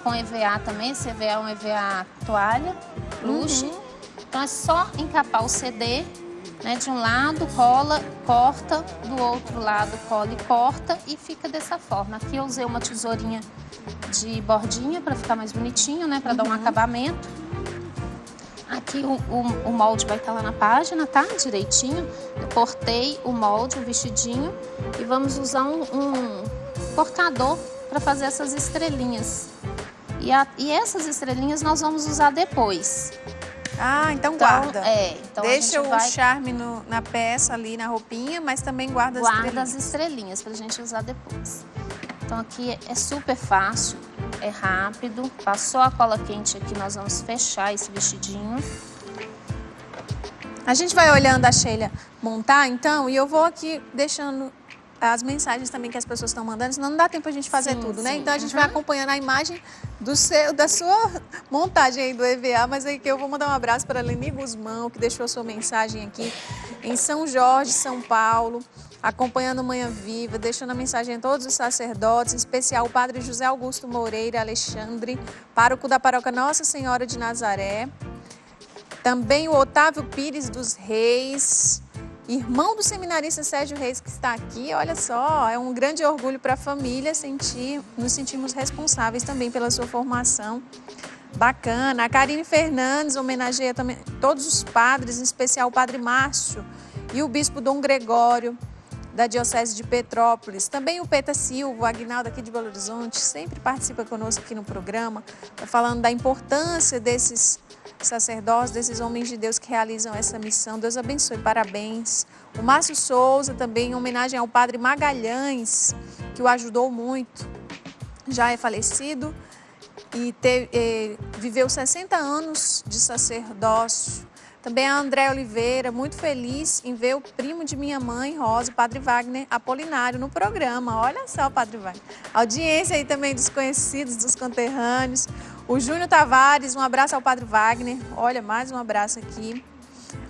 com EVA também. Esse EVA é um EVA toalha, luxo. Então é só encapar o CD, né? De um lado, cola, corta, do outro lado, cola e corta e fica dessa forma. Aqui eu usei uma tesourinha de bordinha para ficar mais bonitinho, né? Para dar um acabamento. Aqui o molde vai estar lá na página, tá? Direitinho. Eu cortei o molde, o vestidinho e vamos usar um cortador para fazer essas estrelinhas. E essas estrelinhas nós vamos usar depois. Ah, então guarda. Então deixa o charme na peça ali, na roupinha, mas também guarda as estrelinhas pra gente usar depois. Então aqui é super fácil, é rápido. Passou a cola quente aqui, nós vamos fechar esse vestidinho. A gente vai olhando a Sheila montar, então, e eu vou aqui deixando as mensagens também que as pessoas estão mandando, senão não dá tempo a gente fazer tudo, né? Então a gente vai acompanhando a imagem da sua montagem aí do EVA, mas aí que eu vou mandar um abraço para a Leni Guzmão, que deixou a sua mensagem aqui em São Jorge, São Paulo, acompanhando Manhã Viva, deixando a mensagem a todos os sacerdotes, em especial o padre José Augusto Moreira Alexandre, pároco da paróquia Nossa Senhora de Nazaré, também o Otávio Pires dos Reis, irmão do seminarista Sérgio Reis, que está aqui. Olha só, é um grande orgulho para a família, nos sentimos responsáveis também pela sua formação. Bacana. A Karine Fernandes homenageia também todos os padres, em especial o padre Márcio e o bispo Dom Gregório, da Diocese de Petrópolis. Também o Peta Silva, o Aguinaldo aqui de Belo Horizonte, sempre participa conosco aqui no programa, falando da importância desses sacerdotes, desses homens de Deus que realizam essa missão. Deus abençoe, parabéns. O Márcio Souza também, em homenagem ao Padre Magalhães, que o ajudou muito, já é falecido e viveu 60 anos de sacerdócio. Também a André Oliveira, muito feliz em ver o primo de minha mãe, Rosa, o Padre Wagner Apolinário, no programa. Olha só, Padre Wagner. Audiência aí também dos conhecidos, dos conterrâneos. O Júnior Tavares, um abraço ao Padre Wagner. Olha, mais um abraço aqui.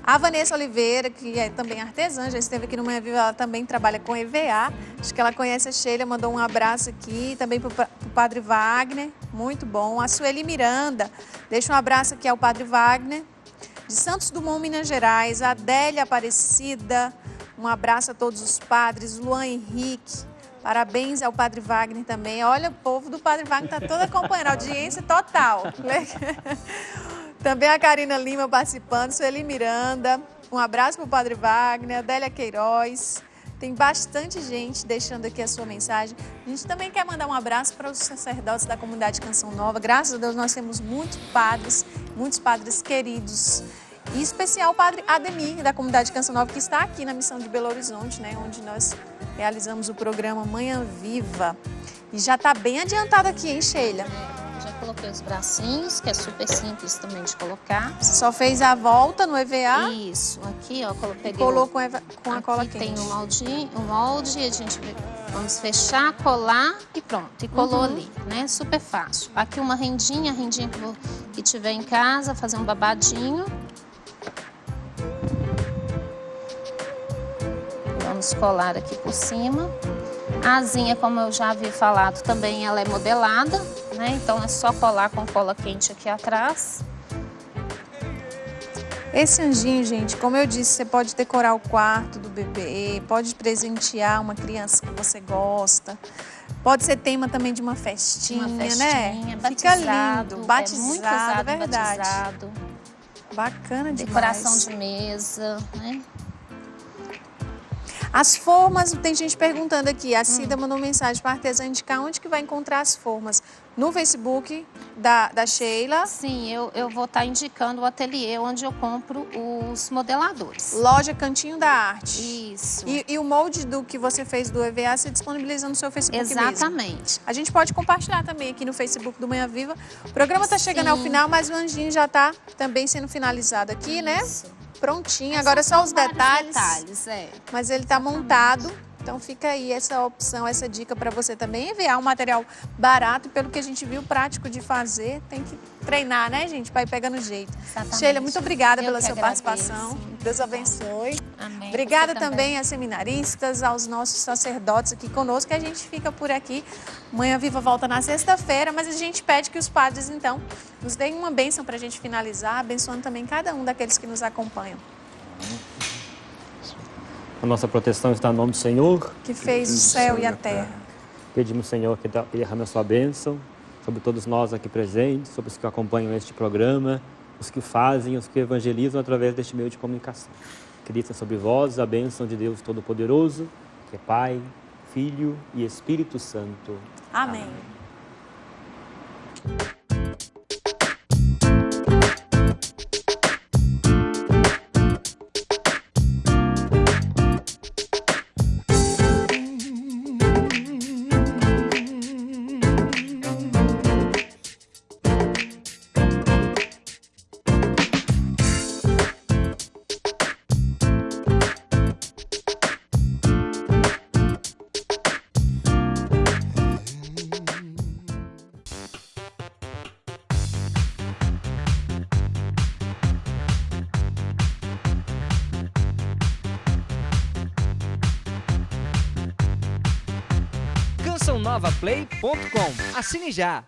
A Vanessa Oliveira, que é também artesã, já esteve aqui no Manhã Viva, ela também trabalha com EVA. Acho que ela conhece a Sheila, mandou um abraço aqui. Também para o Padre Wagner, muito bom. A Sueli Miranda, deixa um abraço aqui ao Padre Wagner. De Santos Dumont, Minas Gerais, a Adélia Aparecida, um abraço a todos os padres. Luan Henrique, parabéns ao Padre Wagner também. Olha, o povo do Padre Wagner está todo acompanhando, audiência total. Também a Karina Lima participando, Sueli Miranda, um abraço para o Padre Wagner, Adélia Queiroz. Tem bastante gente deixando aqui a sua mensagem. A gente também quer mandar um abraço para os sacerdotes da comunidade Canção Nova. Graças a Deus nós temos muitos padres queridos. E em especial o Padre Ademir, da comunidade Canção Nova, que está aqui na missão de Belo Horizonte, né, onde nós realizamos o programa Manhã Viva. E já está bem adiantado aqui, hein, Sheila? Já coloquei os bracinhos, que é super simples também de colocar. Você só fez a volta no EVA? Isso, aqui ó, peguei. Colou com a cola quente. Tem um molde, a gente vamos fechar, colar e pronto. E colou ali, né? Super fácil. Aqui uma rendinha que tiver em casa, fazer um babadinho. Vamos colar aqui por cima. A asinha, como eu já havia falado, também ela é modelada, né? Então é só colar com cola quente aqui atrás. Esse anjinho, gente, como eu disse, você pode decorar o quarto do bebê, pode presentear uma criança que você gosta. Pode ser tema também de uma festinha, né? Batizado, fica lindo, batizado, muito usado, é verdade. Batizado. Bacana demais. Decoração de mesa, né? As formas, tem gente perguntando aqui, a Cida mandou mensagem para a artesã indicar onde que vai encontrar as formas. No Facebook da Sheila? Sim, eu vou estar indicando o ateliê onde eu compro os modeladores. Loja Cantinho da Arte. Isso. E o molde do que você fez do EVA você disponibiliza no seu Facebook Exatamente. mesmo. A gente pode compartilhar também aqui no Facebook do Manhã Viva. O programa está chegando ao final, mas o anjinho já está também sendo finalizado aqui, né? Prontinho, agora só os detalhes. Mas ele está montado, então fica aí essa opção, essa dica para você também enviar um material barato, pelo que a gente viu, prático de fazer. Tem que treinar, né, gente, para ir pegando jeito. Exatamente. Sheila, muito obrigada pela sua agradeço. participação. Deus abençoe. Amém. Obrigada Você também às seminaristas, aos nossos sacerdotes aqui conosco, que a gente fica por aqui. Manhã Viva volta na sexta-feira, mas a gente pede que os padres, então, nos deem uma bênção para a gente finalizar, abençoando também cada um daqueles que nos acompanham. A nossa proteção está no nome do Senhor, Que fez o céu e a terra. Pedimos, Senhor, que derrame a sua bênção sobre todos nós aqui presentes, sobre os que acompanham este programa, os que fazem, os que evangelizam através deste meio de comunicação. Que desça sobre vós a bênção de Deus Todo-Poderoso, que é Pai, Filho e Espírito Santo. Amém. CançãoNovaPlay.com. Assine já!